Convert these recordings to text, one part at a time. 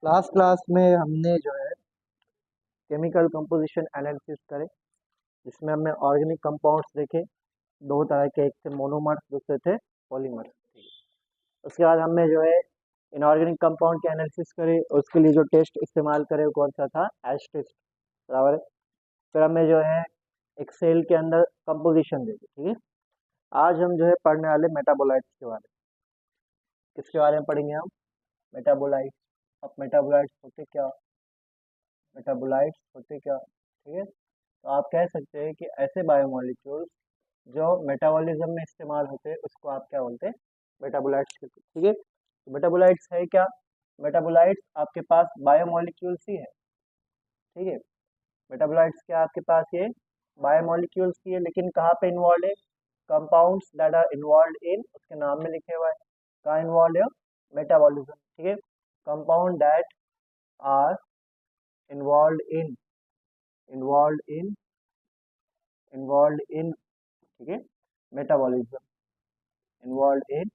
Class में हमने जो है केमिकल कंपोजिशन एनालिसिस करे, जिसमें हमने ऑर्गेनिक कंपाउंड्स देखे दो तरह के, एक थे मोनोमर्स, दूसरे थे पॉलीमर्स। उसके बाद हमने जो है इनऑर्गेनिक कंपाउंड के एनालिसिस करे, उसके लिए जो टेस्ट इस्तेमाल करे वो कौन सा था, एश टेस्ट, बराबर है। फिर हमें जो है एक सेल के अंदर कंपोजिशन देखी, ठीक है। आज हम जो है पढ़ने वाले मेटाबोलाइट्स के बारे में। किसके बारे में पढ़ेंगे हम? मेटाबोलाइट्स। अब मेटाबोलाइट्स होते क्या, मेटाबोलाइट्स होते क्या, ठीक है। तो आप कह सकते हैं कि ऐसे बायोमोलिक्यूल्स जो मेटाबॉलिज्म में इस्तेमाल होते हैं उसको आप क्या बोलते हैं, मेटाबोलाइट्स कहते हैं, ठीक है। तो मेटाबोलाइट्स है क्या? मेटाबोलाइट्स आपके पास बायोमोलिक्यूल्स ही है, ठीक है। मेटाबोलाइट्स क्या आपके पास ये बायोमोलिक्यूल्स ही है, लेकिन कहाँ पे इन्वॉल्व है? Compounds that are involve in, उसके नाम में लिखे हुआ है कहाँ इन्वॉल्व है, मेटाबॉलिज्म, ठीक है। Compound that are involve in, involve in, involve in, ठीक है, मेटाबॉलिज्म, इन्वॉल्व इन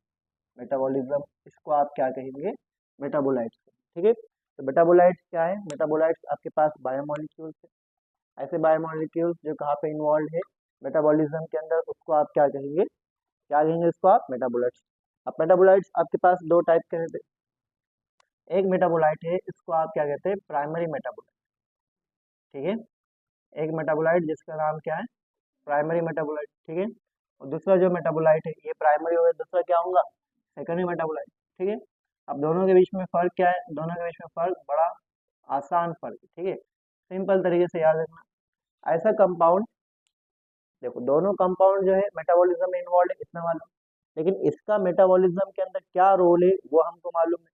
मेटाबॉलिज्म, इसको आप क्या कहेंगे, मेटाबोलाइट्स, ठीक है। तो मेटाबोलाइट्स क्या है? मेटाबोलाइट्स आपके पास बायोमोलिक्यूल्स है, ऐसे बायोमोलिक्यूल्स जो कहाँ पे इन्वॉल्व है, मेटाबॉलिज्म के अंदर, उसको आप क्या कहेंगे, क्या कहेंगे इसको आप, मेटाबोलाइट्स। अब मेटाबोलाइट्स आपके पास दो टाइप के रहते हैं। एक मेटाबोलाइट है, इसको आप क्या कहते हैं, प्राइमरी मेटाबोलाइट, ठीक है। एक मेटाबोलाइट जिसका नाम क्या है, प्राइमरी मेटाबोलाइट, ठीक है। और दूसरा जो मेटाबोलाइट है, ये प्राइमरी हो गया, दूसरा क्या होगा, सेकेंडरी मेटाबोलाइट, ठीक है। अब दोनों के बीच में फर्क क्या है? दोनों के बीच में फर्क बड़ा आसान फर्क है, ठीक है। सिंपल तरीके से याद रखना, ऐसा कंपाउंड, देखो दोनों कंपाउंड जो है मेटाबॉलिज्म में इन्वॉल्व है, इतना मालूम, लेकिन इसका मेटाबॉलिज्म के अंदर क्या रोल है वो हमको मालूम है,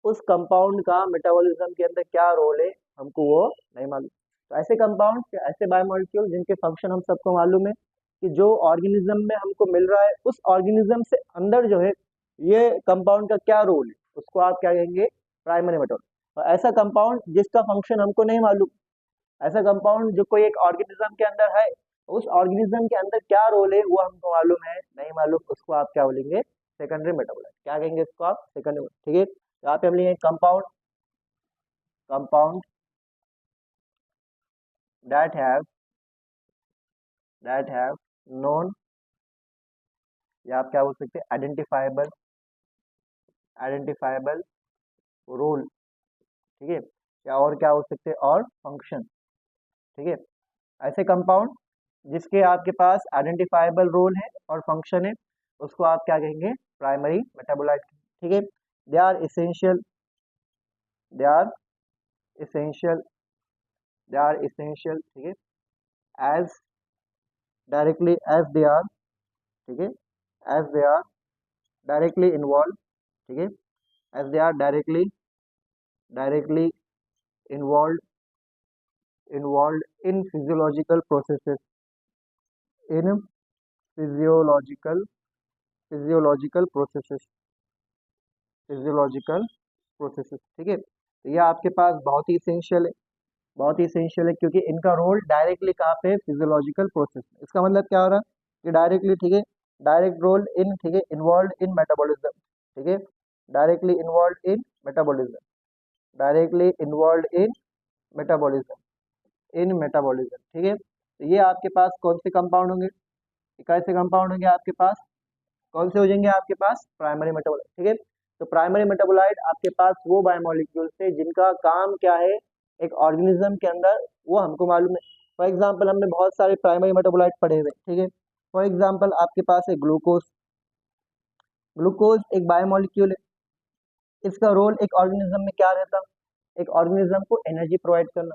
उस कंपाउंड का मेटाबॉलिज्म के अंदर क्या रोल है हमको वो नहीं मालूम। तो ऐसे कंपाउंड, ऐसे बायोमोलिक्यूल जिनके फंक्शन हम सबको मालूम है, कि जो ऑर्गेनिज्म में हमको मिल रहा है उस ऑर्गेनिज्म से अंदर जो है ये कंपाउंड का क्या रोल है, उसको आप क्या कहेंगे, प्राइमरी मेटाबॉलिज्म। और ऐसा कंपाउंड जिसका फंक्शन हमको नहीं मालूम, ऐसा कंपाउंड जो कोई एक ऑर्गेनिज्म के अंदर है, उस ऑर्गेनिज्म के अंदर क्या रोल है वो हमको मालूम है नहीं मालूम, उसको आप क्या बोलेंगे, सेकेंडरी मेटाबोलाइट, क्या कहेंगे इसको आप, सेकेंडरी, ठीक है। यहाँ पे हम लेंगे compound, compound that have, that have non, या आप क्या बोल सकते हैं, आइडेंटिफाइबल, आइडेंटिफाइबल रोल, ठीक है। या और क्या हो सकते हैं, और फंक्शन, ठीक है। ऐसे कंपाउंड जिसके आपके पास आइडेंटिफाइबल रोल है और फंक्शन है, उसको आप क्या कहेंगे, प्राइमरी मेटाबोलाइट, ठीक है। They are essential, they are essential, they are essential, ठीक है, as directly as they are, ठीक है, as they are directly involve, ठीक है, as they are directly, directly involve, involve in physiological processes, in physiological, physiological processes, physiological processes, ठीक है। तो ये आपके पास बहुत ही इसेंशियल है, बहुत ही इसेंशियल है, क्योंकि इनका रोल डायरेक्टली कहाँ पे, फिजियोलॉजिकल प्रोसेस। इसका मतलब क्या हो रहा है कि डायरेक्टली, ठीक है, डायरेक्ट रोल इन, ठीक है, इन्वॉल्व इन मेटाबॉलिज्म, ठीक है, directly involve in metabolism, directly involve in metabolism, in metabolism, ठीक है। तो ये आपके पास कौन से कंपाउंड होंगे, कैसे कंपाउंड होंगे आपके पास, कौन से हो जाएंगे आपके पास, प्राइमरी मेटाबोलाइट, ठीक है। तो प्राइमरी मेटाबोलाइट आपके पास वो बायोमोलिक्यूल्स है जिनका काम क्या है एक ऑर्गेनिज्म के अंदर, वो हमको मालूम है। फॉर एग्जांपल हमने बहुत सारे प्राइमरी मेटाबोलाइट पढ़े हुए, ठीक है। फॉर एग्जांपल आपके पास है ग्लूकोज, ग्लूकोज एक बायोमोलिक्यूल है, इसका रोल एक ऑर्गेनिज्म में क्या रहता, एक ऑर्गेनिज्म को एनर्जी प्रोवाइड करना।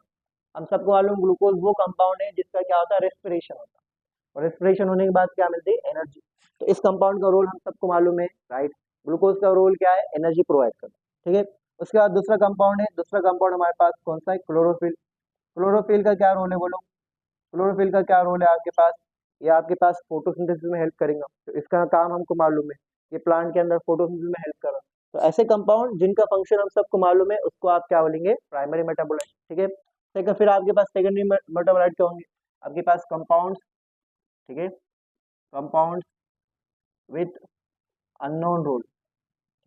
हम सबको मालूम ग्लूकोज वो कंपाउंड है जिसका क्या होता है, रेस्पिरेशन होता है, और रेस्पिरेशन होने के बाद क्या मिलती है, एनर्जी। तो इस कंपाउंड का रोल हम सबको मालूम है, राइट। ग्लूकोज का रोल क्या है, एनर्जी प्रोवाइड करना, ठीक है। उसके बाद दूसरा कंपाउंड है, दूसरा कंपाउंड हमारे पास कौन सा है, क्लोरोफिल। क्लोरोफिल का क्या रोल है बोलो, क्लोरोफिल का क्या रोल है आपके पास, ये आपके पास फोटोसिंथेसिस में हेल्प करेगा, तो इसका काम हमको मालूम है, ये प्लांट के अंदर फोटोसिंथेसिस में हेल्प कर रहा है। तो ऐसे कंपाउंड जिनका फंक्शन हम सबको मालूम है उसको आप क्या बोलेंगे, प्राइमरी मेटाबोलाइट, ठीक है। सेकंड, फिर आपके पास सेकेंडरी मेटाबोलाइट क्या होंगे, आपके पास कंपाउंड्स, ठीक है, कंपाउंड्स विथ अननोन रोल,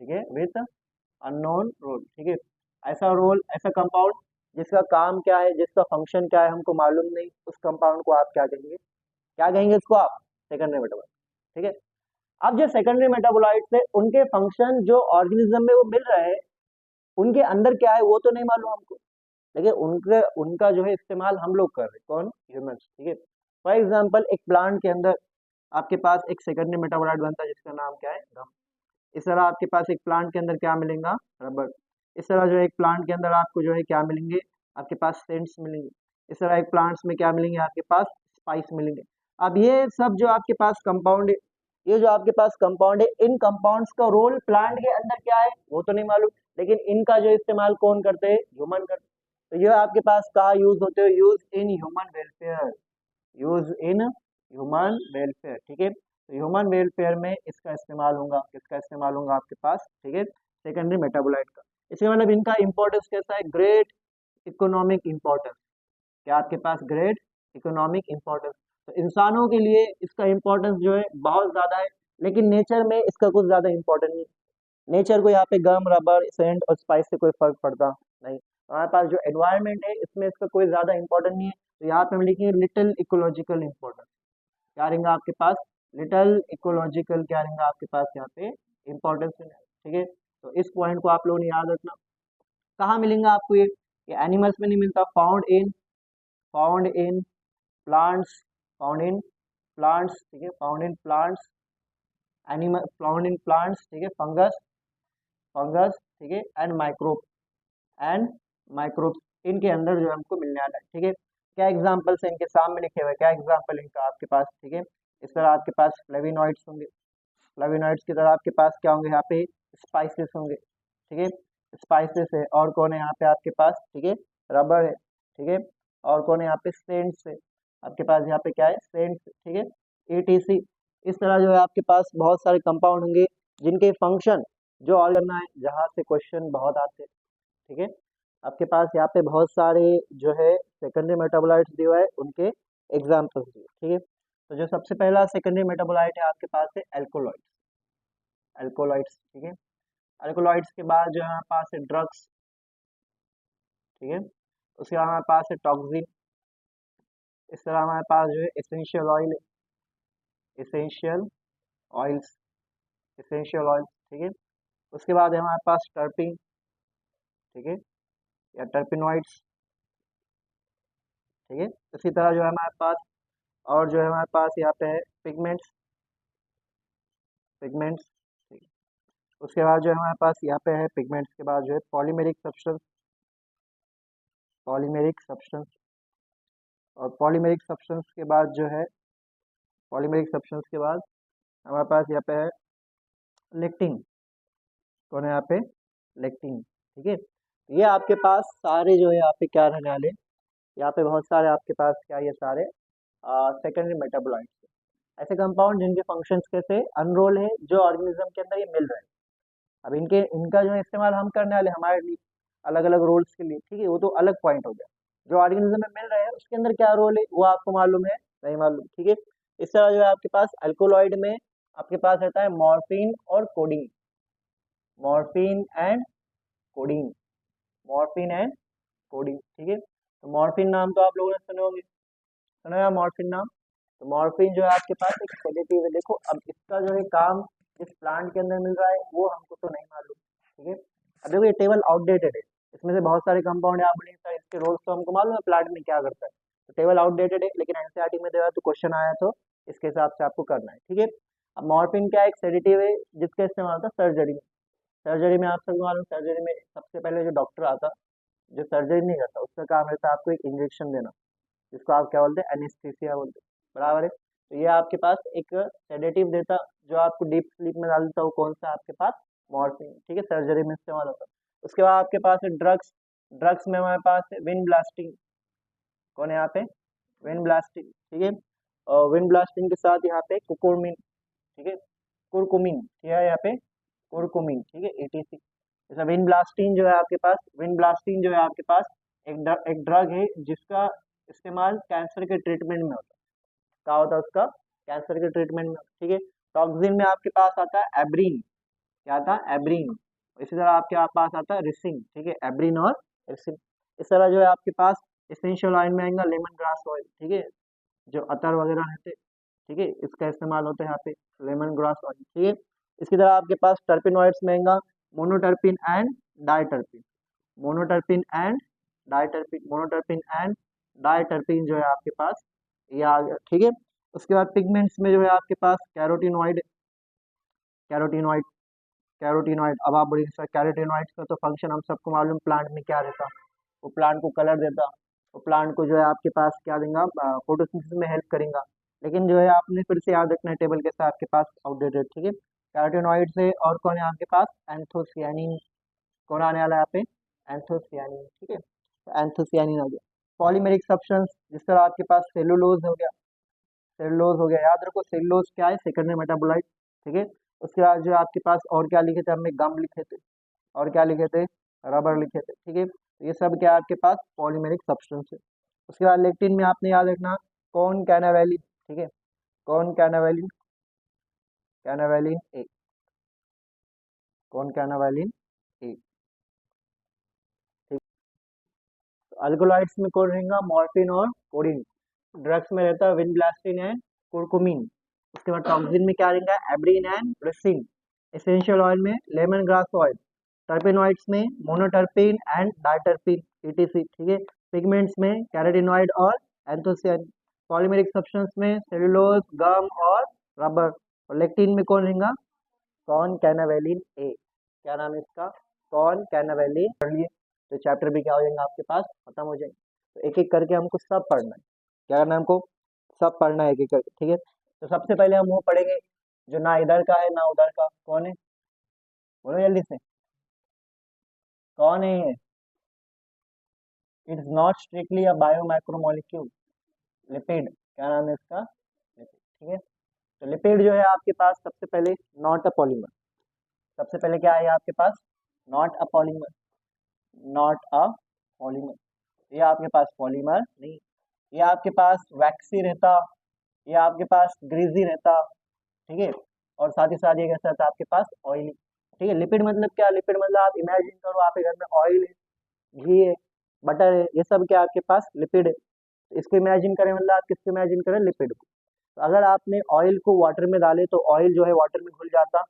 ठीक है, विथ अननोन रोल, ठीक है। ऐसा रोल, ऐसा कंपाउंड जिसका काम क्या है, जिसका फंक्शन क्या है हमको मालूम नहीं, उस कंपाउंड को आप क्या कहेंगे, क्या कहेंगे उसको आप, सेकेंडरी मेटाबॉलाइट। ठीक है। अब जो सेकेंडरी मेटाबोलाइट्स है उनके फंक्शन जो ऑर्गेनिज्म में वो मिल रहे हैं, उनके अंदर क्या है वो तो नहीं मालूम हमको, लेकिन उनके उनका जो है इस्तेमाल हम लोग कर रहे हैं, कौन, ह्यूमंस। ठीक है। फॉर एग्जांपल एक प्लांट के अंदर आपके पास एक सेकेंडरी मेटाबोलाइट बनता है जिसका नाम क्या है, गम। इस तरह आपके पास एक प्लांट के अंदर क्या मिलेगा, रबर। इस तरह जो है एक प्लांट के अंदर आपको जो है क्या मिलेंगे, आपके पास सेंट्स मिलेंगे। इस तरह एक प्लांट्स में क्या मिलेंगे, आपके पास स्पाइस मिलेंगे। अब ये सब जो आपके पास कंपाउंड है, ये जो आपके पास कंपाउंड है, इन कंपाउंड्स का रोल प्लांट के अंदर क्या है वो तो नहीं मालूम, लेकिन इनका जो इस्तेमाल कौन करते हैं, ह्यूमन करते हैं। तो ये आपके पास कहाँ यूज होते हैं, use in human welfare, use in human welfare. ठीक है। तो ह्यूमन वेलफेयर में इसका इस्तेमाल होगा, किसका इस्तेमाल होगा आपके पास, ठीक है, सेकेंडरी मेटाबोलाइट का। इसका मतलब इनका इंपॉर्टेंस कैसा है, ग्रेट इकोनॉमिक इंपॉर्टेंस, क्या आपके पास ग्रेट इकोनॉमिक इंपॉर्टेंस। तो इंसानों के लिए इसका इंपॉर्टेंस जो है बहुत ज्यादा है, लेकिन नेचर में इसका कुछ ज्यादा इंपॉर्टेंट नहीं। नेचर को यहाँ पे गम, रबर, सेंट और स्पाइस से कोई फर्क पड़ता नहीं। हमारे पास जो एनवायरनमेंट है इसमें इसका कोई ज्यादा इंपॉर्टेंट नहीं है। तो यहाँ पे हम लिखेंगे लिटिल इकोलॉजिकल इंपॉर्टेंस, क्या रहेंगे आपके पास, लिटिल इकोलॉजिकल क्या रहेंगे आपके पास यहाँ पे इंपॉर्टेंस। ठीक है। तो इस पॉइंट को आप लोगों ने याद रखना। कहाँ मिलेंगे आपको ये एनिमल्स में नहीं मिलता, found in plants, found in plants. ठीक है, found in plants, animal found in plants. ठीक है, फंगस, फंगस। ठीक है, एंड माइक्रोब्स इनके अंदर जो है हमको मिलने वाला है। ठीक है। क्या एग्जांपल्स है इनके सामने लिखे हुए, क्या एग्जांपल इनका आपके पास। ठीक है। इस तरह आपके पास फ्लेविनॉइड्स होंगे, फ्लेविनॉइड्स की तरह आपके पास क्या होंगे, यहाँ पे स्पाइसेस होंगे। ठीक है, स्पाइसेस है। और कौन है यहाँ पे आपके पास, ठीक है, रबर है। ठीक है, और कौन है यहाँ पे, सेंट्स है आपके पास, यहाँ पे क्या है, सेंट्स। ठीक है, एटीसी। इस तरह जो है आपके पास बहुत सारे कंपाउंड होंगे जिनके फंक्शन जो और करना है, जहाँ से क्वेश्चन बहुत आते हैं। ठीक है, आपके पास यहाँ पे बहुत सारे जो है सेकेंडरी मेटाबोलाइट्स दिए हुए हैं, उनके एग्जाम्पल्स दिए। ठीक है। तो जो सबसे पहला सेकेंडरी मेटाबोलाइट है आपके पास है एल्कोलॉइड्स, एल्कोलॉइड्स। ठीक है, एल्कोलॉइड्स के बाद जो है हमारे पास है ड्रग्स। ठीक है, उसके बाद हमारे पास है टॉक्सिन। इस तरह हमारे पास जो है essential oil, essential oils, essential oil. ठीक है, उसके बाद है हमारे पास टर्पिन। ठीक है, या टर्पिनॉइड्स। ठीक है, इसी तरह जो है हमारे पास और जो है हमारे पास यहाँ पे है पिगमेंट्स, पिगमेंट्स। ठीक है, उसके बाद जो है हमारे पास यहाँ पे है पिगमेंट्स के बाद जो है पॉलीमेरिक सब्सटेंस, पॉलीमेरिक सब्सटेंस। और पॉलीमेरिक सब्सटेंस के बाद जो है, पॉलीमेरिक सब्सटेंस के बाद हमारे पास यहाँ पे है लेक्टिन, कौन है यहाँ पे, लेक्टिन। ठीक है, ये आपके पास सारे जो है यहाँ पे क्या रहने वाले, यहाँ पे बहुत सारे आपके पास क्या, ये सारे सेकेंडरी मेटाबोलाइट्स, ऐसे कंपाउंड जिनके फंक्शंस कैसे अनरोल है, जो ऑर्गेनिज्म के अंदर ये मिल रहे हैं। अब इनके इनका जो इस्तेमाल हम करने वाले हमारे लिए अलग अलग रोल्स के लिए। ठीक है, वो तो अलग पॉइंट हो गया। जो ऑर्गेनिज्म में मिल रहे हैं उसके अंदर क्या रोल है वो आपको मालूम है, नहीं मालूम। ठीक है, इस तरह जो है आपके पास अल्कोलॉइड में आपके पास रहता है मॉर्फिन और codeine, morphine and codeine, morphine and codeine. ठीक है, तो मॉर्फिन नाम तो आप लोगों ने सुने होंगे, सुना है मॉर्फिन नाम। तो मॉर्फिन जो है आपके पास एक सेडेटिव है। देखो अब इसका जो है काम जिस प्लांट के अंदर मिल रहा है वो हमको तो नहीं मालूम। ठीक है, अब देखो ये टेबल आउटडेटेड है, इसमें से बहुत सारे कंपाउंड है, आप बोलेंगे सर इसके रोल्स तो हमको मालूम है प्लांट में क्या करता है। तो टेबल आउटडेटेड है, लेकिन एनसीईआरटी में दिया तो क्वेश्चन आया तो इसके हिसाब से आपको करना है। ठीक है, अब मॉर्फिन क्या एक सेडेटिव है जिसका इस्तेमाल होता है सर्जरी में। सर्जरी में आप सबको मालूम, सर्जरी में सबसे पहले जो डॉक्टर आता, जो सर्जरी नहीं करता, उसका काम रहता है आपको एक इंजेक्शन देना, जिसको आप क्या बोलते हैं, एनेस्थीसिया बोलते हैं, बराबर है। तो ये आपके पास एक सेडेटिव देता जो आपको डीप स्लीप में डाल देता, वो कौन सा आपके पास, मॉर्फिन। ठीक है, सर्जरी में इस्तेमाल होता है। उसके बाद आपके पास है ड्रग्स, ड्रग्स में हमारे पास है विंड ब्लास्टिंग, कौन है यहाँ पे, विंड ब्लास्टिंग। ठीक है, और विंड ब्लास्टिंग के साथ यहाँ पे कुकुरमिन। ठीक है, कुरकुमिन, ठीक है, यहाँ पे कुरकुमिन। ठीक है, एटीसी। जैसा विंड ब्लास्टिंग जो है आपके पास, विंड ब्लास्टिंग जो है आपके पास एक ड्रग है जिसका इस्तेमाल कैंसर के ट्रीटमेंट में होता है। क्या होता है उसका, कैंसर के ट्रीटमेंट में। ठीक है, टॉक्सिन में आपके पास आता है एब्रीन, क्या आता है, एब्रीन। इसी तरह आपके पास आता है रिसिन, ठीक है, एब्रिन और रिसिन। इस तरह जो है आपके पास एसेंशियल ऑयल में आएगा लेमन ग्रास ऑयल, ठीक है, जो अतर वगैरह रहते, ठीक है, इसका इस्तेमाल होता है यहाँ पे लेमन ग्रास ऑयल, ठीक है। इसकी तरह आपके पास टर्पिनॉइड्स में आएगा monoterpene and diterpene, monoterpene and diterpene, monoterpene and diterpene जो है आपके पास ये आ गया, ठीक है। उसके बाद पिगमेंट्स में जो है आपके पास कैरोटीनॉइड, कैरोटीनॉइड, कैरोटीनॉइड, अब आप बोलिए सर कैरोटीनॉइड्स का तो फंक्शन हम सबको मालूम, प्लांट में क्या रहता, वो प्लांट को कलर देता, वो प्लांट को जो है आपके पास क्या देगा, फोटोसिंथेसिस में हेल्प करेगा। लेकिन जो है आपने फिर से याद रखना है टेबल के साथ आपके पास आउटडेटेड, ठीक है। कैरोटीनॉइड से और कौन है आपके पास, एंथोसियानिन, कौन आने वाला है यहाँ पे, एंथोसियानिन, ठीक है, तो एंथोसियानिन आ गया। पॉलीमेरिक सब्सटेंस, जिस तरह आपके पास सेलुलोज हो गया, सेलुलोज हो गया, याद रखो सेलुलोज क्या है, सेकेंडरी मेटाबोलाइट, ठीक है। उसके बाद जो आपके पास और क्या लिखे थे हमने, गम लिखे थे, और क्या लिखे थे, रबर लिखे थे, ठीक है। तो ये सब क्या है आपके पास पॉलीमेरिक सब्सटेंस है। उसके बाद लेक्टिन में आपने याद रखना कौन कैनावेलिन, ठीक है, कौन कैनावेलिन, कैनावेलिन ए, कौन कैनावेलिन ए, ठीक। तो अल्कोलॉइड्स में कौन रहेगा, मॉर्फिन और कोडिन। ड्रग्स में रहता है विनब्लास्टिन एंड कुरकुमिन। उसके बाद टॉक्सिन में क्या रहेगा, abrin and ricin. Essential oil में लेमन ग्रास ऑयल। टर्पेनॉइड्स में मोनोटर्पिन एंड डायटर्पिन ईटीसी, ठीक है। पिगमेंट्स में कैरोटीनॉइड और एंथोसियानिन। पॉलीमेरिक सब्सटेंस में सेलुलोज, गम और रबर। और लेक्टिन में कौन रहेगा, कौन कैनावेलिन ए, क्या नाम है इसका, कौन कैनावेलिन, कर लिए तो चैप्टर भी क्या हो जाएगा आपके पास खत्म हो जाएगा। तो एक एक करके हमको सब पढ़ना है, क्या करना है हमको, सब पढ़ना है एक एक करके, ठीक है। तो सबसे पहले हम वो पढ़ेंगे जो ना इधर का है ना उधर का, कौन है, बोलो जल्दी से, कौन है ये, it's not strictly a biomacromolecule, lipid, क्या नाम है इसका, लिपिड, ठीक है। तो लिपिड जो है आपके पास सबसे पहले नॉट अ पॉलीमर, सबसे पहले क्या है आपके पास, not a polymer, not a polymer, ये आपके पास पॉलीमर नहीं, ये आपके पास वैक्सी रहता, ये आपके पास ग्रीजी रहता, ठीक है। और साथ ही साथ ये कैसा रहता है आपके पास ऑयली, ठीक है। लिपिड मतलब क्या, लिपिड मतलब आप इमेजिन करो आपके घर में ऑयल है, घी है, बटर है, ये सब क्या आपके पास लिपिड है। तो इसको इमेजिन करें, मतलब आप किसको इमेजिन करें, लिपिड को। तो अगर आपने ऑयल को वाटर में डाले तो ऑयल जो है वाटर में घुल जाता,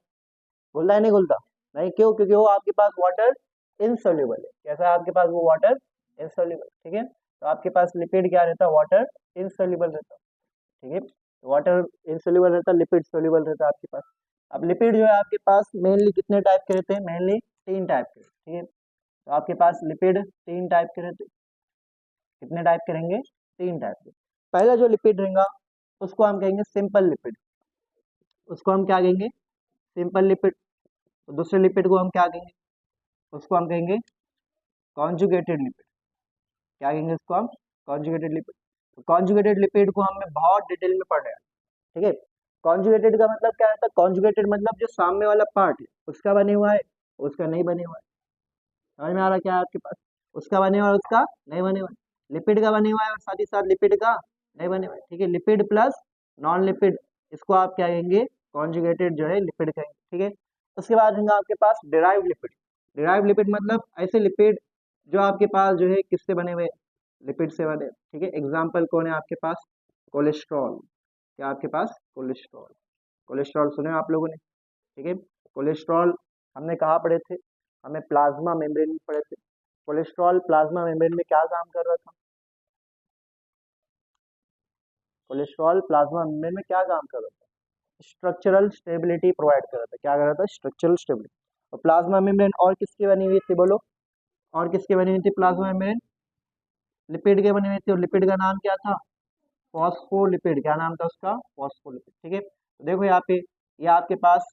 घुलता है नहीं घुलता, नहीं, क्यों, क्योंकि वो आपके पास वाटर इनसोल्यूबल है, कैसा है आपके पास वो वाटर इनसोल्यूबल, ठीक है। तो आपके पास लिपिड क्या रहता है, वाटर इनसोल्यूबल रहता, ठीक है। वाटर इनसोल्यूबल रहता, लिपिड सोल्यूबल रहता है आपके पास। अब लिपिड जो है आपके पास मेनली कितने टाइप के रहते हैं, मेनली 3 टाइप के, ठीक है। तो आपके पास लिपिड 3 टाइप के रहते हैं, कितने टाइप के रहेंगे, 3 टाइप के। पहला जो लिपिड रहेगा उसको हम कहेंगे सिंपल लिपिड, उसको हम क्या कहेंगे, सिंपल लिपिड। तो दूसरे लिपिड को हम क्या कहेंगे, उसको हम कहेंगे कॉन्जुगेटेड लिपिड, क्या कहेंगे उसको हम, कॉन्जुगेटेड लिपिड। तो कॉन्जुगेटेड लिपिड को हमें बहुत डिटेल में पढ़ रहे हैं, ठीक है। कॉन्जुगेटेड का मतलब क्या रहता है, कॉन्जुगेटेड मतलब जो सामने वाला पार्ट है उसका बने हुआ है, उसका नहीं बने हुआ है, समझ में आ रहा क्या है आपके पास, उसका बने हुआ है, उसका नहीं बने हुआ है। लिपिड का बने हुआ है और साथ ही साथ लिपिड का नहीं बने हुआ है, ठीक है। लिपिड प्लस नॉन लिपिड, इसको आप क्या कहेंगे, कॉन्जुगेटेड जो है लिपिड कहेंगे, ठीक है। उसके बाद रहेंगे आपके पास डिराइव्ड लिपिड। डिराइव्ड लिपिड मतलब ऐसे लिपिड जो आपके पास जो है किससे बने हुए, लिपिड से बने, ठीक है। एग्जाम्पल कौन है आपके पास, कोलेस्ट्रॉल, क्या आपके पास कोलेस्ट्रॉल, कोलेस्ट्रॉल सुने आप लोगों ने, ठीक है। कोलेस्ट्रॉल हमने कहाँ पढ़े थे, हमें प्लाज्मा मेम्ब्रेन में पढ़े थे। कोलेस्ट्रॉल प्लाज्मा मेम्ब्रेन में क्या काम कर रहा था, कोलेस्ट्रॉल प्लाज्मा मेम्ब्रेन में क्या काम कर रहा था, स्ट्रक्चरल स्टेबिलिटी प्रोवाइड कर रहा था, क्या कर रहा था, स्ट्रक्चरल स्टेबिलिटी। और प्लाज्मा मेम्ब्रेन और किसकी बनी हुई थी, बोलो, और किसकी बनी हुई थी प्लाज्मा मेम्ब्रेन, लिपिड के बनी हुई थी। और लिपिड का नाम क्या था, फॉस्फोलिपिड, क्या नाम था उसका, फॉस्फोलिपिड, ठीक है। तो देखो यहाँ पे ये आपके पास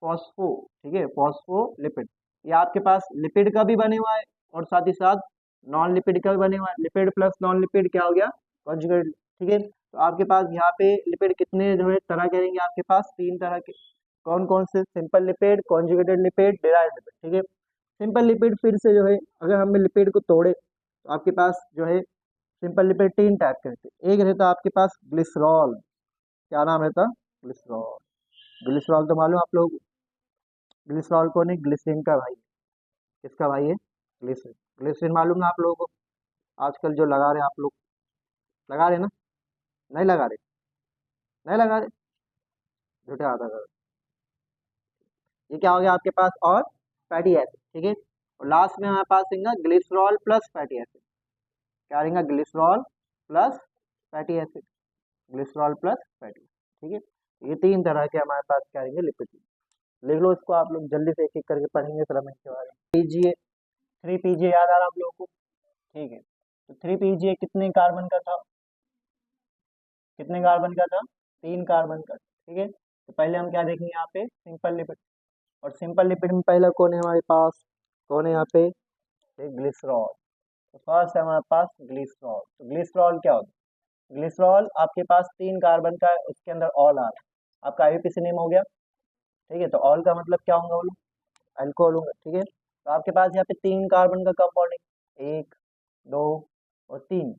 फॉस्फो, ठीक है, फॉस्फोलिपिड, ये आपके पास लिपिड का भी बने हुआ है और साथ ही साथ नॉन लिपिड का भी बने हुआ है। लिपिड प्लस नॉन लिपिड क्या हो गया, कॉन्जुगेट, ठीक है। तो आपके पास यहाँ पे लिपिड कितने जो है तरह के रहेंगे, आपके पास 3 तरह के, कौन कौन से, simple lipid, conjugated lipid, derived lipid, ठीक है। सिंपल लिपिड फिर से जो है अगर हम लिपिड को तोड़े तो आपके पास जो है सिंपल लिपिड 3 टाइप के रहते हैं। एक रहता आपके पास ग्लिसरॉल, क्या नाम रहता, ग्लिसरॉल, ग्लिसरॉल तो मालूम आप लोग, ग्लिसरॉल कौन है? ग्लिसरीन का भाई। किसका भाई है? ग्लिसरीन। ग्लिसरीन मालूम ना आप लोगों को? आजकल जो लगा रहे आप लोग, लगा रहे ना? नहीं लगा रहे? नहीं लगा रहे? झूठे आता कर। ये क्या हो गया आपके पास? और फैटी एसिड, ठीक है। और लास्ट में हमारे पास रहेगा ग्लिसरॉल प्लस फैटी एसिड। क्या रहेगा? Glycerol plus fatty acid. Glycerol plus fatty, ठीक है। ये तीन तरह के हमारे पास क्या रहेंगे? लिपिड। लिख लो इसको आप लोग, जल्दी से एक एक करके पढ़ेंगे फिर हम इसके बारे में। पीजीए, 3 पीजीए याद आ रहा आप लोगों को? ठीक है। तो 3 पीजीए कितने कार्बन का था? कितने कार्बन का था? 3 कार्बन का, ठीक है। तो पहले हम क्या देखेंगे यहाँ पे? Simple lipid. और सिंपल लिपिड में पहला कौन है हमारे पास? कौन है यहाँ पे? ग्लिसरॉल। तो फर्स्ट है हमारे पास ग्लिसरॉल। तो ग्लिसरॉल क्या होता है? ग्लिसरॉल आपके पास 3 कार्बन का है, उसके अंदर ऑल आ रहा है। आपका आईयूपीएसी नेम हो गया, ठीक है। तो ऑल का मतलब क्या होगा बोलो? अल्कोहल होगा, ठीक है। तो आपके पास यहाँ पे 3 कार्बन का कंपाउंड है, 1, 2 और 3।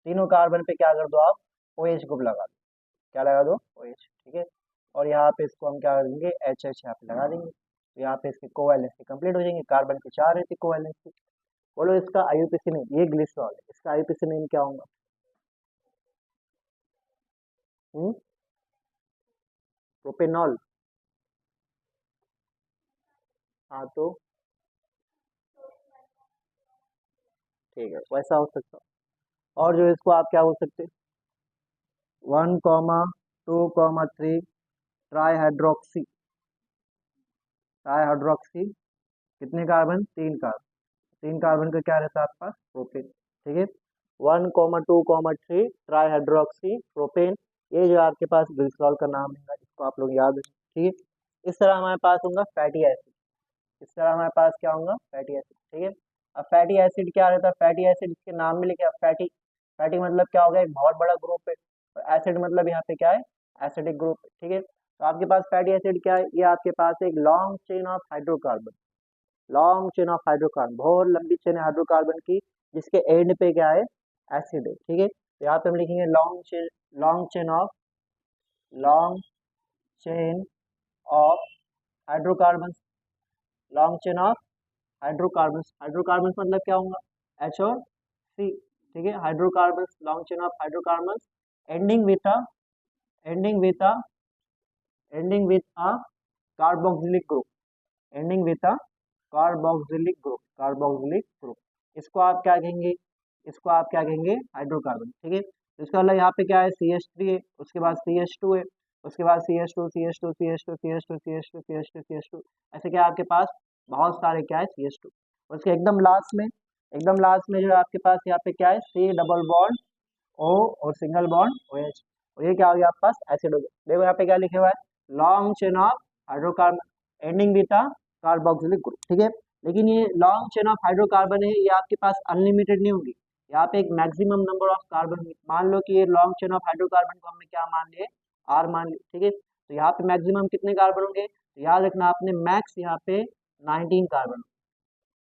तीनों कार्बन पे क्या कर दो आप? OH ग्रुप लगा दो। क्या लगा दो? OH, ठीक है। और यहाँ पे इसको हम क्या कर देंगे? HH यहाँ पे लगा देंगे। तो यहाँ पे इसकी कोवैलेंसी कंप्लीट हो जाएंगे। कार्बन की 4 रहती कोवैलेंसी। बोलो इसका आईयूपीएसी नेम, ये ग्लिसरॉल है, इसका आईयूपीएसी नेम क्या होगा? प्रोपेनॉल। हाँ तो ठीक है, वैसा हो सकता है। और जो इसको आप क्या बोल सकते हैं? 1, 2, 3 ट्राईहाइड्रोक्सी। ट्राईहाइड्रोक्सी कितने कार्बन? 3 कार्बन। 3 कार्बन का क्या रहता है आपके पास? प्रोपेन, ठीक है। 1, 2, 3 ट्राईहाइड्रोक्सी प्रोपेन। ये जो आपके पास ग्लिसरॉल का नाम है, इसको आप लोग याद रखें, ठीक है। इस तरह हमारे पास होगा फैटी एसिड। इस तरह हमारे पास क्या होगा? फैटी एसिड, ठीक है। अब फैटी एसिड क्या रहता है? फैटी एसिड इसके नाम में लिखे फैटी। फैटी मतलब क्या होगा? एक बहुत बड़ा ग्रुप है। और एसिड मतलब यहाँ पे क्या है? एसिडिक ग्रुप है, ठीक है। तो आपके पास फैटी एसिड क्या है? ये आपके पास एक long chain of hydrocarbon. Long chain of hydrocarbon, बहुत लंबी चेन है हाइड्रोकार्बन की, जिसके एंड पे क्या है? एसिड है, ठीक है। तो यहाँ पे हम लिखेंगे long chain of long chain of hydrocarbon. Long chain of hydrocarbon. Hydrocarbon मतलब क्या होगा? H और C, ठीक है। Hydrocarbon, long chain of hydrocarbon ending with a ending with a ending with a carboxylic group. Ending with a carboxylic group. Carboxylic group, इसको आप क्या कहेंगे? इसको आप क्या कहेंगे? हाइड्रोकार्बन, ठीक है। तो इसका मतलब यहाँ पे क्या है? CH3 है, उसके बाद CH2 है, उसके बाद CH2 CH2 CH2 CH2 CH2 CH2 CH2, ऐसे क्या है आपके पास? बहुत सारे क्या है? CH2। उसके एकदम लास्ट में जो है आपके पास यहाँ पे क्या है? C डबल बॉन्ड O और सिंगल बॉन्ड OH। और ये क्या हो गया आपके पास? एसिड हो गया। देखो यहाँ पे क्या लिखे हुआ है? Long chain of hydrocarbon ending with a carboxylic group, ठीक है। लेकिन ये लॉन्ग चेन ऑफ हाइड्रोकार्बन है, ये आपके पास अनलिमिटेड नहीं होगी। यहाँ पे एक मैक्सिमम नंबर ऑफ कार्बन होंगे। मान लो कि ये लॉन्ग चेन ऑफ हाइड्रोकार्बन को हमने क्या मान लिए? R मान लिए, ठीक है। तो यहाँ पे मैक्सिमम कितने कार्बन होंगे? तो याद रखना आपने, मैक्स यहाँ पे 19 कार्बन।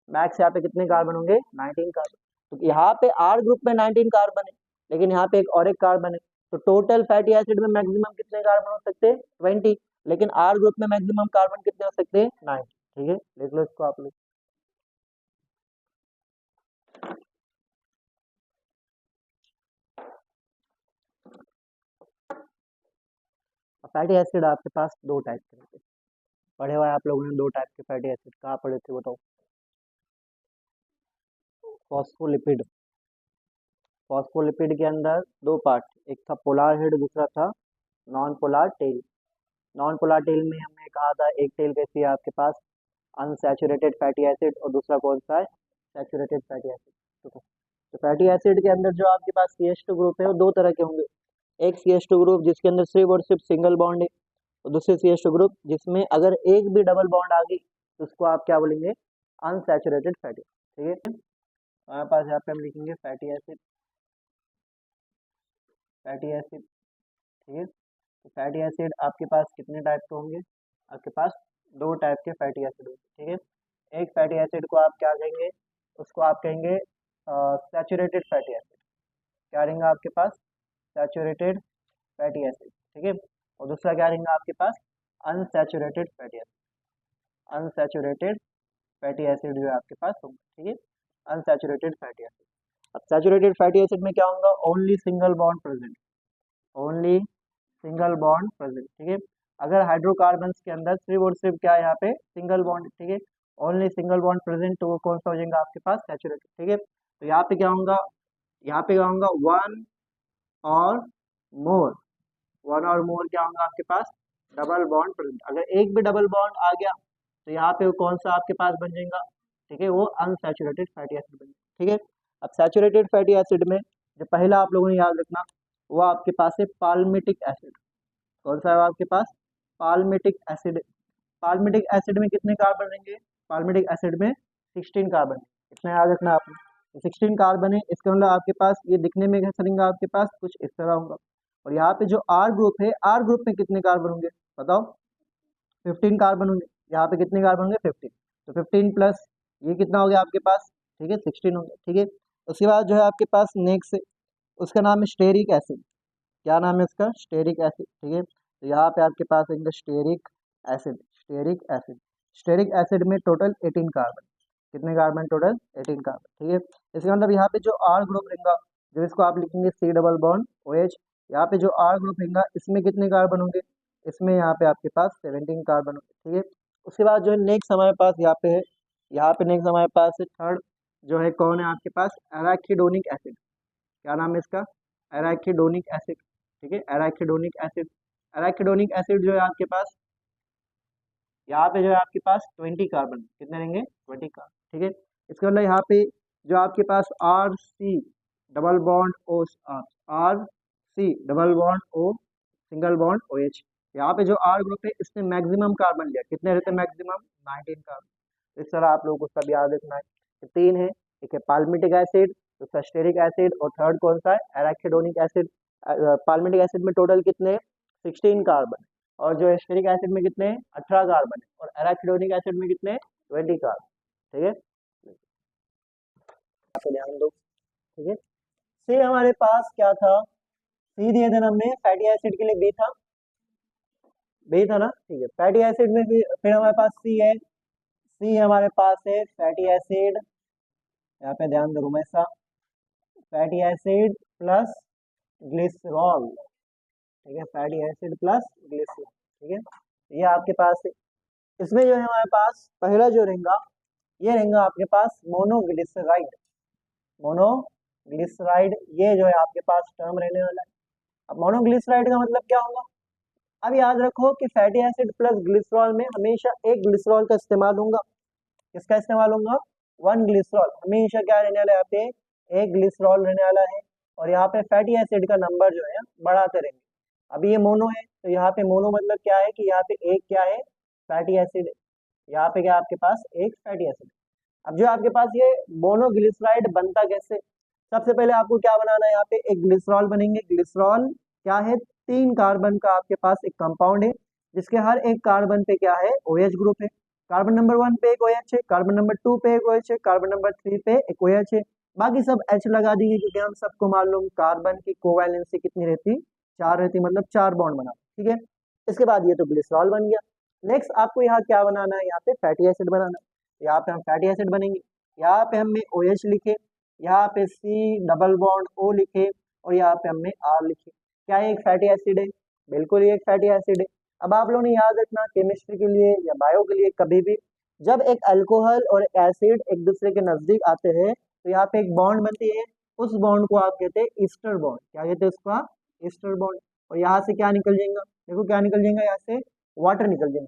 मैक्स यहाँ पे कितने कार्बन होंगे? 19 कार्बन। तो यहाँ पे R ग्रुप में 19 कार्बन है, लेकिन यहाँ पे एक और एक कार्बन है। तो टोटल फैटी एसिड में मैक्सिमम कितने कार्बन हो सकते हैं? 20। लेकिन R ग्रुप में मैक्सिमम कार्बन कितने हो सकते हैं? 9, ठीक है। लिख लो इसको आप लोग। फैटी एसिड आपके पास दो टाइप के होते हैं। पढ़े हुआ है आप लोगों ने? दो टाइप के फैटी एसिड कहाँ पढ़े थे बताओ? फॉस्फोलिपिड। फॉस्फोलिपिड के अंदर दो पार्ट, एक था पोलार हेड, दूसरा था non polar tail. Non polar tail में हमने कहा था, एक टेल कैसी है आपके पास? अनसैचुरेटेड फैटी एसिड, और दूसरा कौन सा है? Saturated fatty acid. तो फैटी एसिड के अंदर जो आपके पास CH2 ग्रुप है वो दो तरह के होंगे। एक CH2 ग्रुप जिसके अंदर सिर्फ और सिर्फ सिंगल बॉन्ड है, और दूसरे CH2 ग्रुप जिसमें अगर एक भी डबल बॉन्ड आ गई तो उसको आप क्या बोलेंगे? अनसैचुरेटेड फैटी, ठीक है। हमारे पास यहाँ पे हम लिखेंगे फैटी एसिड। फैटी एसिड, ठीक है। तो फैटी एसिड आपके पास कितने टाइप के होंगे? आपके पास दो टाइप के फैटी एसिड होंगे, ठीक है। एक फैटी एसिड को आप क्या कहेंगे? उसको आप कहेंगे सैचुरेटेड फैटी एसिड। क्या रहेंगे आपके पास? सैचुरेटेड फैटी एसिड, ठीक है। और दूसरा क्या रहेंगे आपके पास? Unsaturated fatty acid. Unsaturated fatty acid जो है आपके पास होगा, ठीक है, अनसैचुरेटेड फैटी एसिड। अब सैचुरेटेड फैटी एसिड में क्या होगा, only single bond present, only single bond present, ठीक है। अगर हाइड्रोकार्बन्स के अंदर सिर्फ और सिर्फ क्या है यहाँ पे सिंगल बॉन्ड, ठीक है, ओनली सिंगल बॉन्ड प्रेजेंट, तो वो कौन सा हो जाएगा आपके पास सैचुरेटेड, ठीक है। तो यहाँ पे क्या होगा, यहाँ पे क्या होगा, वन और मोर, वन और मोर क्या होगा आपके पास डबल बॉन्ड प्रेजेंट। अगर एक भी डबल बॉन्ड आ गया तो यहाँ पे वो कौन सा आपके पास बन जाएगा, ठीक है, वो अनसैचुरेटेड फैटी एसिड बन जाएगा, ठीक है। अब सैचुरेटेड फैटी एसिड में जो पहला आप लोगों ने याद रखना वो आपके पास है पाल्मिटिक एसिड। कौन सा है आपके पास, पाल्मिटिक एसिड। पाल्मिटिक एसिड में कितने कार्बन रहेंगे, पाल्मिटिक एसिड में 16 कार्बन, इतना याद रखना आपने, 16 कार्बन है, इसका मतलब आपके पास ये दिखने में कैसा रहेगा आपके पास कुछ इस तरह होगा। और यहाँ पे जो आर ग्रुप है, आर ग्रुप में कितने कार्बन होंगे बताओ, 15 कार्बन होंगे, यहाँ पे कितने कार्बन होंगे 15, तो 15 प्लस ये कितना हो गया आपके पास, ठीक है 16 हो गया, ठीक है। उसके बाद जो है आपके पास नेक्स्ट, उसका नाम है स्टेरिक एसिड। क्या नाम है उसका, स्टेरिक एसिड, ठीक है। तो यहाँ पे आपके पास आएंगे stearic acid, stearic acid. Stearic acid में टोटल 18 कार्बन, कितने कार्बन टोटल 18 कार्बन, ठीक है। इसका मतलब यहाँ पे जो आर ग्रुप रहेगा, जो इसको आप लिखेंगे C double bond O H, यहाँ पे जो आर ग्रुप रहेगा इसमें कितने कार्बन होंगे, इसमें यहाँ पे आपके पास 17 कार्बन होंगे, ठीक है। उसके बाद जो है नेक्स्ट हमारे पास यहाँ पे है, यहाँ पे नेक्स्ट हमारे पास है थर्ड, जो है कौन है आपके पास एराकिडोनिक एसिड। क्या नाम है इसका, एराकिडोनिक एसिड, ठीक है, एराकिडोनिक एसिड। एराकिडोनिक एसिड जो है आपके पास, यहाँ पे जो है आपके पास 20 कार्बन, कितने रहेंगे 20 कार्बन, ठीक है। इसके मतलब यहाँ पे जो आपके पास R C double bond O, R C double bond O single bond O H, यहाँ पे जो आर ग्रुप है इसने मैक्सिमम कार्बन लिया, कितने रहते हैं मैक्सिमम 19 कार्बन। इस तरह आप लोगों को सब याद रखना है, तो तीन है, एक है पाल्मिटिक एसिड, दूसरा स्टेरिक एसिड, और थर्ड कौन सा है एराकिडोनिक एसिड। पाल्मिटिक एसिड में टोटल कितने 16 कार्बन, और जो स्टेरिक एसिड में कितने 18 कार्बन है, और एराकिडोनिक एसिड में कितने 20 कार्बन, ठीक है, तो ध्यान दो, ठीक है। सी हमारे पास क्या था, सी दिए थे ना हमने फैटी एसिड के लिए, बी था, बी था ना, ठीक है। फैटी एसिड में भी फिर हमारे पास सी है, सी हमारे पास है फैटी एसिड, यहाँ पे ध्यान दो हमेशा, फैटी एसिड प्लस ग्लिसरॉल, ठीक है, फैटी एसिड प्लस ग्लिसरॉल, ठीक है, ये आपके पास है। इसमें जो है हमारे पास पहला जो रहेगा ये रहेगा आपके पास मोनोग्लिसराइड, मोनोग्लिसराइड, ये जो है आपके पास टर्म रहने वाला है। अब मोनोग्लिसराइड का मतलब क्या होगा, अब याद रखो कि फैटी एसिड प्लस ग्लिसरॉल में हमेशा एक ग्लिसरॉल का इस्तेमाल होगा, किसका इस्तेमाल होगा, वन ग्लिसरॉल, हमेशा क्या रहने वाला है यहाँ पे एक ग्लिसरॉल रहने वाला है, और यहाँ पे फैटी एसिड का नंबर जो है बढ़ाते रहेंगे। अभी ये मोनो है तो यहाँ पे मोनो मतलब क्या है कि यहाँ पे एक क्या है फैटी एसिड, यहाँ पे क्या आपके पास एक फैटी एसिड। अब जो आपके पास ये मोनोग्लिसराइड बनता कैसे, सबसे पहले आपको क्या बनाना है, यहाँ पे एक ग्लिसरॉल बनेंगे। ग्लिसरॉल क्या है, 3 कार्बन का आपके पास एक कंपाउंड है, जिसके हर एक कार्बन पे क्या है OH ग्रुप है। कार्बन नंबर 1 पे एक OH है, कार्बन नंबर 2 पे एक OH है, कार्बन नंबर 3 पे एक OH है, बाकी सब H लगा दीजिए, क्योंकि हम सबको मालूम कार्बन की कोवैलेंसी कितनी रहती, 4 रहती, मतलब 4 बॉन्ड बना, ठीक है। इसके बाद ये तो ग्लिसरॉल बन गया। नेक्स्ट आपको यहाँ क्या बनाना है, यहाँ पे फैटी एसिड बनाना है। यहाँ पे हम फैटी एसिड बनेंगे, यहाँ पे हमने OH लिखे, यहाँ पे C डबल बॉन्ड O लिखे, और यहाँ पे हमने R लिखे। क्या एक फैटी एसिड है, बिल्कुल ये एक फैटी एसिड है। अब आप लोगों ने याद रखना केमिस्ट्री के लिए या बायो के लिए, कभी भी जब एक अल्कोहल और एसिड एक दूसरे के नजदीक आते हैं तो यहाँ पे एक बॉन्ड बनती है, उस बॉन्ड को आप कहते हैं ईस्टर बॉन्ड। क्या कहते हैं उसका, ईस्टर बॉन्ड। और यहाँ से क्या निकल जाएगा, देखो क्या निकल जाएगा, यहाँ से वाटर निकल जाएगा,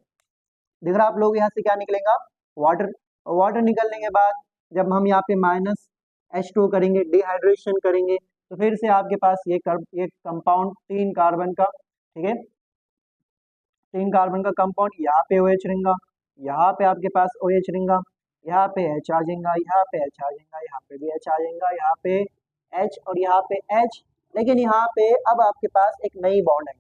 दिख रहा आप लोग, यहाँ से क्या निकलेगा वाटर। और वाटर निकलने के बाद जब हम यहाँ पे -H2 करेंगे, डिहाइड्रेशन करेंगे, तो फिर से आपके पास ये कंपाउंड 3 कार्बन का, ठीक है, 3 कार्बन का कंपाउंड, यहाँ पे OH रहेगा, यहाँ पे आपके पास OH रहेगा, यहाँ पे H आ जाएगा, यहाँ पे H आ जाएगा, यहाँ पे भी H आ जाएगा, यहाँ पे H और यहाँ पे H। लेकिन यहाँ पे अब आपके पास एक नई बॉन्ड है।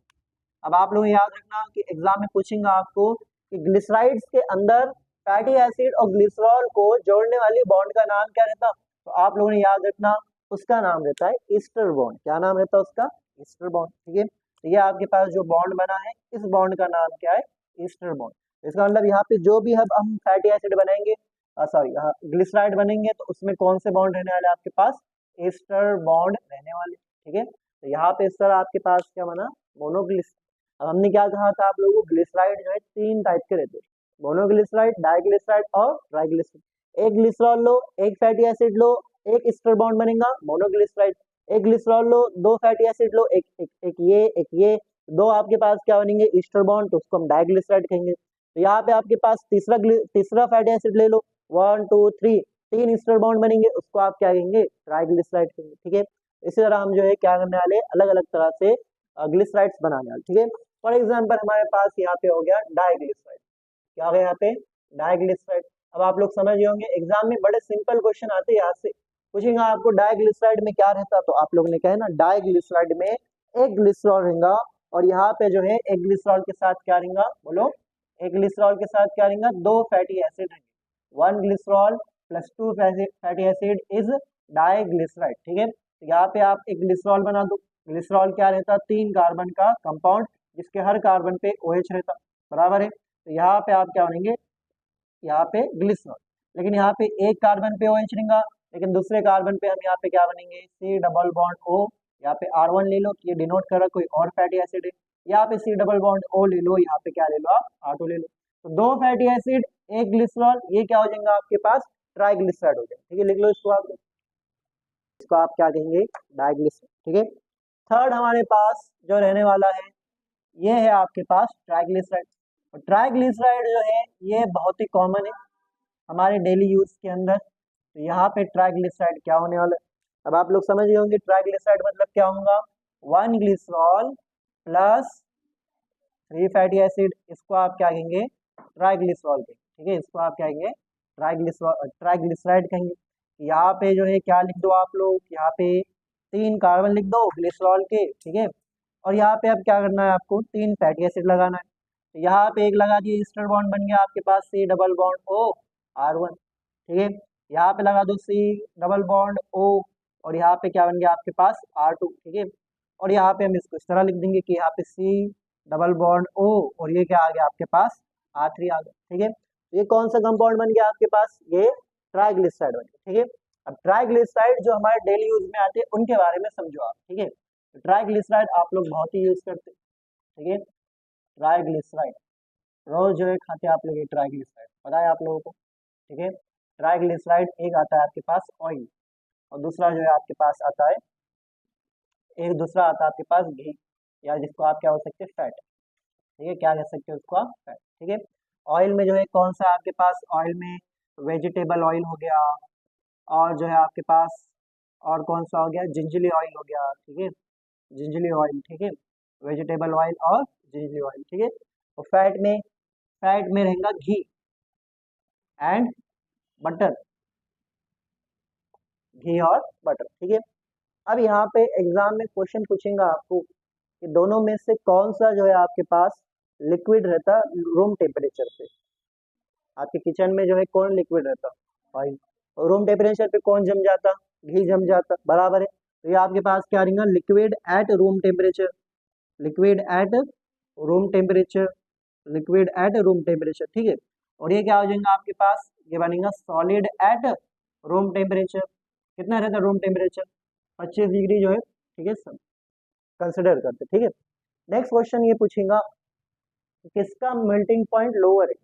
अब आप लोग याद रखना कि एग्जाम में पूछेंगे आपको कि ग्लिसराइड्स के अंदर फैटी एसिड और ग्लिसरॉल को जोड़ने वाली बॉन्ड का नाम क्या रहता, तो आप लोगों ने याद रखना उसका नाम रहता है ईस्टर बॉन्ड। क्या नाम रहता है उसका, ईस्टर बॉन्ड, ठीक है। तो ये आपके पास जो बॉन्ड बना है, इस बॉन्ड का नाम क्या है, ईस्टर बॉन्ड। इसका मतलब यहाँ पे जो भी हम फैटी एसिड बनाएंगे, सॉरी ग्लिसराइड बनेंगे, तो उसमें कौन से बॉन्ड रहने वाले आपके पास, एस्टर बॉन्ड रहने वाले। ठीक है, तो यहाँ पे इस तरह आपके पास क्या बना, मोनोग्लिस। अब हमने क्या कहा था आप लोगों को, ग्लिसराइड जो है 3 टाइप के रहते हैं, मोनोग्लिसराइड, डाइग्लिसराइड और ट्राइग्लिसराइड। एक ग्लिसरॉल लो, एक फैटी एसिड लो, एक एस्टर बॉन्ड बनेगा मोनोग्लिसराइड। एक ग्लिसरॉल लो, 2 फैटी एसिड लो, एक ये, 2 आपके पास क्या बनेंगे, ईस्टर बॉन्ड, तो उसको हम डाइग्लिसराइड कहेंगे। तो यहाँ पे आपके पास तीसरा फैटी एसिड ले लो, 1 2 3, 3 ईस्टर बॉन्ड बनेंगे, उसको आप क्या कहेंगे, ट्राइग्लिसराइड कहेंगे। ठीक है, इसी तरह हम जो है क्या करने वाले, अलग अलग तरह से ग्लिसराइड्स बनाने वाले। ठीक है, फॉर एग्जाम्पल हमारे पास यहाँ पे हो गया डाइग्लिसराइड। क्या हो गया यहाँ पे, डाइग्लिसराइड। अब आप लोग समझ गए होंगे, एग्जाम में बड़े सिंपल क्वेश्चन आते हैं, यहाँ से पूछेंगे आपको डाइग्लिसराइड में क्या रहता, तो आप लोग ने कहा ना, डाइग्लिसराइड में एक ग्लिसरॉल रहेगा, और यहाँ पे जो है एक ग्लिसरॉल के साथ क्या रहेगा, बोलो, एक ग्लिसरॉल के साथ क्या रहेगा, 2 फैटी एसिड रहेंगे। 1 glycerol plus 2 fatty acid is diglyceride. ठीक है, तो यहाँ पे आप एक ग्लिसरॉल बना दो। ग्लिसरॉल क्या रहता, 3 कार्बन का कंपाउंड, जिसके हर कार्बन पे OH रहता, बराबर है। तो यहाँ पे आप क्या बनेंगे, यहाँ पे ग्लिसरॉल, लेकिन यहाँ पे एक कार्बन पे OH रहेगा, लेकिन दूसरे कार्बन पे हम यहाँ पे क्या बनेंगे, C डबल बॉन्ड O। यहाँ पे R1 ले लो, ये डिनोट कर रहा कोई और फैटी एसिड है। यहाँ पे C डबल बॉन्ड O ले लो, यहाँ पे क्या ले लो आप, R2 ले लो। तो 2 फैटी एसिड, एक ग्लिसरॉल, ये क्या हो जाएगा आपके पास, ट्राइग्लिसराइड हो जाएगा। ठीक है, लिख लो इसको आप, इसको आप क्या कहेंगे, डाइग्लिसराइड। ठीक है, थर्ड हमारे पास जो रहने वाला है, ये है आपके पास ट्राइग्लिसराइड। और ट्राइग्लिसराइड जो है ये बहुत ही कॉमन है हमारे डेली यूज के अंदर। तो यहाँ पे ट्राइग्लिसराइड क्या होने वाला है, अब आप लोग समझ गए होंगे ट्राइग्लिसराइड मतलब क्या होगा, 1 ग्लिसरॉल प्लस 3 फैटी एसिड, इसको आप क्या कहेंगे, ट्राइग्लिसरॉल कहेंगे। ठीक है, इसको आप क्या कहेंगे, ट्राइग्लिसराइड कहेंगे। यहाँ पे जो है क्या लिख दो आप लोग, यहाँ पे 3 कार्बन लिख दो ग्लिसरॉल के। ठीक है, और यहाँ पे अब क्या करना है आपको, 3 फैटी एसिड लगाना है। तो यहाँ पे एक लगा दिए, ईस्टर बॉन्ड बन गया आपके पास, C double bond O R1। ठीक है, यहाँ पे लगा दो C डबल बॉन्ड O, और यहाँ पे क्या बन गया आपके पास, R2। ठीक है, और यहाँ पे हम इसको इस तरह लिख देंगे कि यहाँ पे C डबल बॉन्ड O, और ये क्या आ गया आपके पास, R3 आ गया। ठीक है, ये कौन सा कंपाउंड बन गया आपके पास, ये ट्राइग्लिसराइड बन गया। ठीक है, अब ट्राइग्लिसराइड जो हमारे डेली यूज में आते हैं उनके बारे में समझो आप। ठीक है, ट्राइग्लिसराइड आप लोग बहुत ही यूज करते हैं। ठीक है, ट्राइग्लिसराइड रोज जो है खाते हैं आप लोग, ये ट्राइग्लिसराइड पता है आप लोगों को। ठीक है, ट्राइग्लिसराइड एक आता है आपके पास ऑयल, और दूसरा जो है आपके पास आता है, एक दूसरा आता है आपके पास घी, या जिसको आप क्या हो सकते हैं, फैट। ठीक है, क्या कह सकते हैं उसको आप, फैट। ठीक है, ऑयल में जो है कौन सा आपके पास, ऑयल में वेजिटेबल ऑयल हो गया, और जो है आपके पास और कौन सा हो गया, जिंजली ऑयल हो गया। ठीक है, जिंजली ऑयल। ठीक है, वेजिटेबल ऑयल और जिंजली ऑयल। ठीक है, तो फैट में रहेगा घी एंड बटर, घी और बटर। ठीक है, अब यहाँ पे एग्जाम में क्वेश्चन पूछेगा आपको कि दोनों में से कौन सा जो है आपके पास लिक्विड रहता रूम टेम्परेचर पे। आपके किचन में जो है कौन लिक्विड रहता, ऑयल, और रूम टेम्परेचर पे कौन जम जाता, घी जम जाता, बराबर है। तो ये आपके पास क्या रहेगा, liquid at room temperature, liquid at room temperature, liquid at room temperature. ठीक है, और ये क्या हो जाएगा आपके पास, ये बनेगा सॉलिड एट रूम टेम्परेचर। कितना रहता है रूम टेम्परेचर, 25 डिग्री जो है। ठीक है, सब कंसिडर करते। ठीक है, नेक्स्ट क्वेश्चन ये पूछेगा किसका मेल्टिंग पॉइंट लोअर है,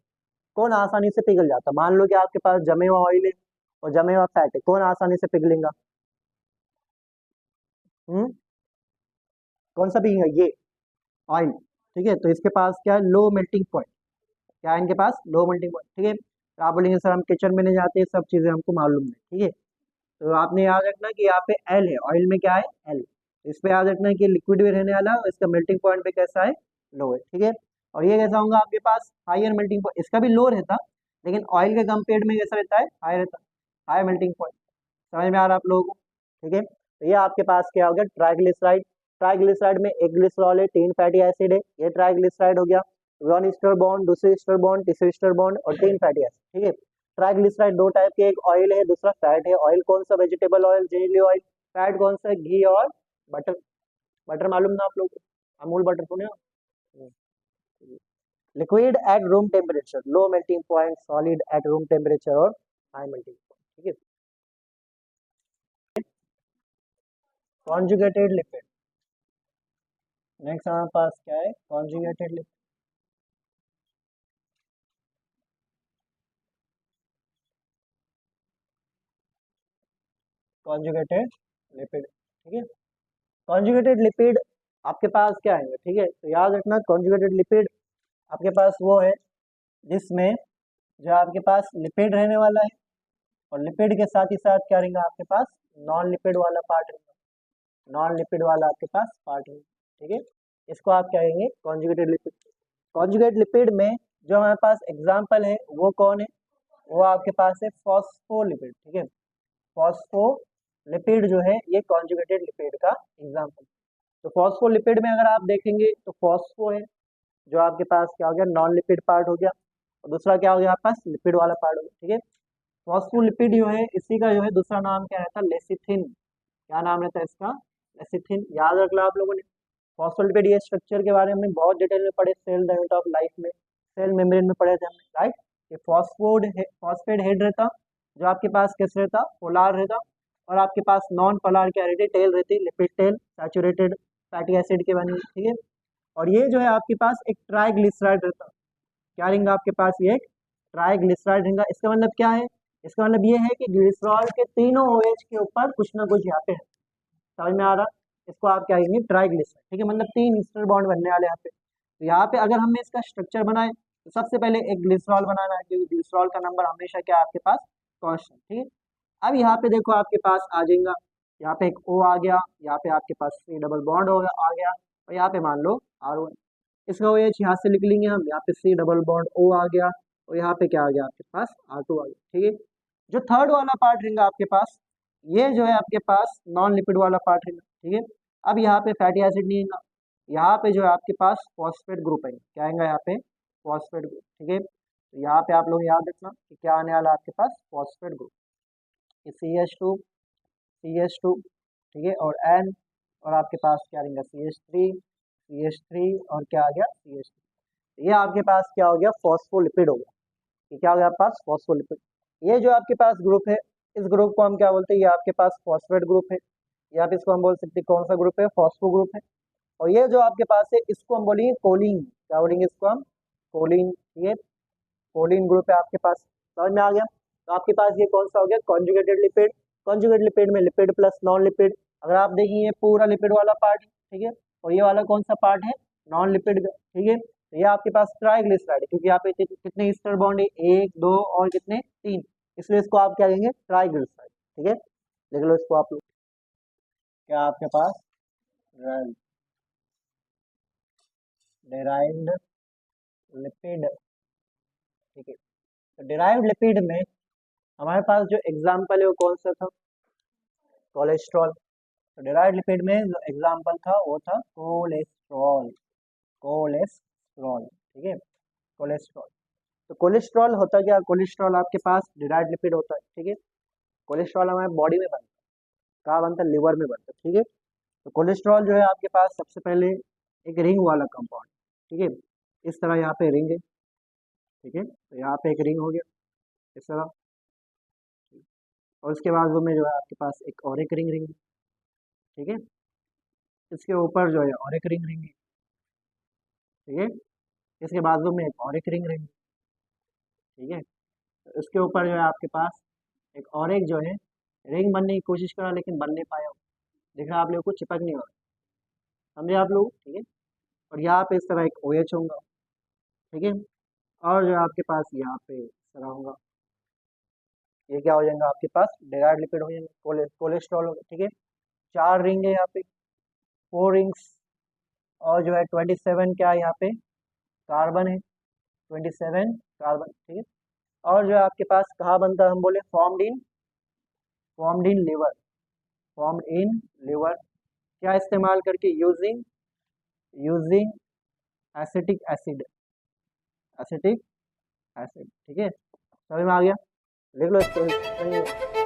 कौन आसानी से पिघल जाता। मान लो कि आपके पास जमे हुआ ऑयल है और जमे हुआ फैट है, कौन आसानी से पिघलेगा, कौन सा पिघलेगा, ये ऑयल। ठीक है, तो इसके पास क्या है, लो मेल्टिंग पॉइंट, क्या है इनके पास, लो मेल्टिंग पॉइंट। ठीक है, तो आप बोलेंगे सर हम किचन में नहीं जाते, सब चीजें हमको मालूम नहीं। ठीक है, तो आपने याद रखना कि यहाँ पे एल है, ऑयल में क्या है, एल। इस पे याद रखना कि लिक्विड भी रहने वाला है, इसका मेल्टिंग पॉइंट पे कैसा है, लो है। ठीक है, और ये कैसा होगा आपके पास, हायर मेल्टिंग पॉइंट, इसका भी लो रहता, लेकिन ऑयल के कंपेयर में कैसा रहता है, हाई रहता, हाई मेल्टिंग पॉइंट। समझ में आ रहा है आप लोगों को। ठीक है, तो ये आपके पास क्या हो गया, ट्राइग्लिसराइड। ट्राइग्लिसराइड में एक ग्लिसरॉल है, 3 फैटी एसिड है, ये ट्राइग्लिसराइड हो गया। 1 ईस्टर बॉन्ड, दूसरे ईस्टर बॉन्ड, तीसरे ईस्टर बॉन्ड, और 3 फैटी एसिड। ठीक है, ट्राइग्लिसराइड 2 टाइप के, एक ऑयल है, दूसरा फैट है। ऑयल कौन सा, vegetable oil, jelly oil. Fat कौन सा है, घी और बटर। बटर मालूम ना आप लोग को, अमूल बटर सुने हो। Liquid at room temperature, low melting point, solid at room temperature और हाई मेल्टिंग पॉइंट। ठीक है, कॉन्जुगेटेड लिपिड। नेक्स्ट हमारे पास क्या है, कॉन्जुगेटेड लिपिड। कॉन्जुगेटेड लिपिड, ठीक है। कॉन्जुगेटेड लिपिड आपके पास क्या है, ठीक है, तो याद रखना कॉन्जुगेटेड लिपिड आपके पास वो है जिसमें जो आपके पास लिपिड रहने वाला है और लिपिड के साथ ही साथ क्या रहेगा आपके पास, नॉन लिपिड वाला पार्ट रहेगा, नॉन लिपिड वाला आपके पास पार्ट रहेगा। ठीक है, इसको आप क्या कहेंगे, कॉन्जुगेटेड लिपिड। कॉन्जुगेट लिपिड में जो हमारे पास एग्जाम्पल है वो कौन है, वो आपके पास है फॉस्फोलिपिड। ठीक है, फॉस्फोलिपिड जो है ये कॉन्जुगेटेड लिपिड का एग्जाम्पल। तो फॉस्फोलिपिड में अगर आप देखेंगे तो फॉस्फो है जो आपके पास क्या हो गया, नॉन लिपिड पार्ट हो गया, और दूसरा क्या हो गया आपके पास, लिपिड वाला पार्ट हो गया। ठीक है, फॉस्फोलिपिड जो है इसी का जो है दूसरा नाम क्या रहता है, लेसिथिन। क्या नाम रहता है इसका, लेसिथिन। याद रख लो आप लोगों ने फॉस्फोलिपिड, ये स्ट्रक्चर के बारे में बहुत डिटेल में पढ़े, सेल डायमीटर ऑफ लाइफ में, सेल मेम्ब्रेन में पढ़े थे हमने, राइट। ये फॉस्फेट हेड रहता जो आपके पास किस रहता, पोलार रहता, और आपके पास नॉन पोलार क्या रहती, टेल रहती, lipid tail, saturated fatty acid के बनी हुई। ठीक है, और ये जो है आपके पास एक ट्राइग्लिसराइड रहता, क्या रहेगा आपके पास, ये एक ट्राइग्लिसराइड रहेगा। इसका मतलब क्या है, इसका मतलब ये है कि ग्लिसरॉल के तीनों OH के ऊपर कुछ ना कुछ यहाँ पे है, समझ में आ रहा, इसको आप क्या कहेंगे, ट्राइग्लिसराइड। ठीक है, मतलब 3 ईस्टर बॉन्ड बनने वाले यहाँ पे। तो यहाँ पे अगर हमें इसका स्ट्रक्चर बनाए तो सबसे पहले एक ग्लिसरॉल बनाना है, क्योंकि ग्लिसरॉल का नंबर हमेशा क्या है आपके पास, कांस्टेंट। ठीक है, अब यहाँ पे देखो आपके पास आ जाएगा, यहाँ पे एक O आ गया, यहाँ पे आपके पास C डबल बॉन्ड हो गया आ गया, और यहाँ पे मान लो R1, इसका OH यहाँ से लिख लेंगे हम, यहाँ पे C डबल बॉन्ड O आ गया, और यहाँ पे क्या आ गया आपके पास, R2 आ गया। ठीक है, जो थर्ड वाला पार्ट रहेगा आपके पास, ये जो है आपके पास नॉन लिपिड वाला पार्ट रहेगा। ठीक है, अब यहाँ पे फैटी एसिड नहीं है, यहाँ पे जो है आपके पास फॉस्फेट ग्रुप है, क्या आएगा यहाँ पे, फॉस्फेट ग्रुप। ठीक है, तो यहाँ पे आप लोग याद रखना कि क्या आने वाला आपके पास, फॉस्फेट ग्रुप, CH2, CH2, ठीक है, और N, और आपके पास क्या रहेगा, CH3 और क्या आ गया, CH3। ये आपके पास क्या हो गया, फॉस्फोलिपिड हो गया। ये क्या हो गया आपके पास, फॉस्फोलिपिड। ये जो आपके पास ग्रुप है, इस ग्रुप को हम क्या बोलते हैं, ये आपके पास फॉस्फेट ग्रुप है, या फिर इसको हम बोल सकते हैं कौन सा ग्रुप है, फॉस्फो ग्रुप है। और ये जो आपके पास है इसको हम बोलेंगे कोलिन, क्या बोलेंगे इसको हम, कोलिन। ये कोलिन ग्रुप है आपके पास, समझ में आ गया। तो आपके पास ये कौन सा हो गया, कॉन्जुगेटेड लिपिड। कॉन्जुगेटेड लिपिड में लिपिड प्लस नॉन लिपिड, अगर आप देखिए ये पूरा लिपिड वाला पार्ट है, ठीक है, और ये वाला कौन सा पार्ट है, नॉन लिपिड का। ठीक है, तो ये आपके पास ट्राइग्लिसराइड है, क्योंकि यहाँ पे कितने ईस्टर बॉन्ड है, 1 2 और कितने 3, इसलिए इसको आप क्या कहेंगे, ट्राइग्लिसराइड। ठीक है, लिख लो इसको आप लोग, क्या आपके पास, डेराइव्ड लिपिड। ठीक है, तो डेराइव्ड लिपिड में हमारे पास जो एग्जाम्पल है वो कौन सा था, कोलेस्ट्रॉल। तो डेराइव्ड लिपिड में जो एग्जाम्पल था वो था कोलेस्ट्रॉल, कोलेस्ट्रॉल। ठीक है, कोलेस्ट्रॉल। तो कोलेस्ट्रॉल होता क्या, कोलेस्ट्रॉल आपके पास डिराइव्ड लिपिड होता है। ठीक है, कोलेस्ट्रॉल हमारे बॉडी में बनता है, कहाँ बनता है, लिवर में बनता है। ठीक है, तो कोलेस्ट्रॉल जो है आपके पास सबसे पहले एक रिंग वाला कंपाउंड, ठीक है, इस तरह यहाँ पे रिंग है। ठीक है, तो यहाँ पे एक रिंग हो गया इस तरह, और उसके बाजू में जो है आपके पास एक और एक रिंग है। ठीक है, इसके ऊपर जो है और एक रिंग है। ठीक है, इसके बाजू में एक और एक रिंग है। ठीक है, तो इसके ऊपर जो है आपके पास एक और एक जो है रिंग बनने की कोशिश करा लेकिन बन नहीं पाया, दिख रहा है आप लोगों को, चिपक नहीं हो रहा, समझे आप लोग। ठीक है, और यहाँ पे इस तरह एक OH होगा। ठीक है, और जो है आपके पास यहाँ पे इस तरह होगा, ये क्या हो जाएगा आपके पास, डेराइव्ड लिपिड हो जाएंगे, कोलेस्ट्रॉल हो गया। ठीक है, 4 रिंग है यहाँ पे, 4 रिंग्स, और जो है 27 क्या है यहाँ पे, कार्बन है, 27 कार्बन। ठीक है, और जो है आपके पास कहाँ बनता है, हम बोले formed in liver, formed in liver, क्या इस्तेमाल करके, using using acetic acid, acetic acid. ठीक है, समझ में आ गया, लिख लो इसको।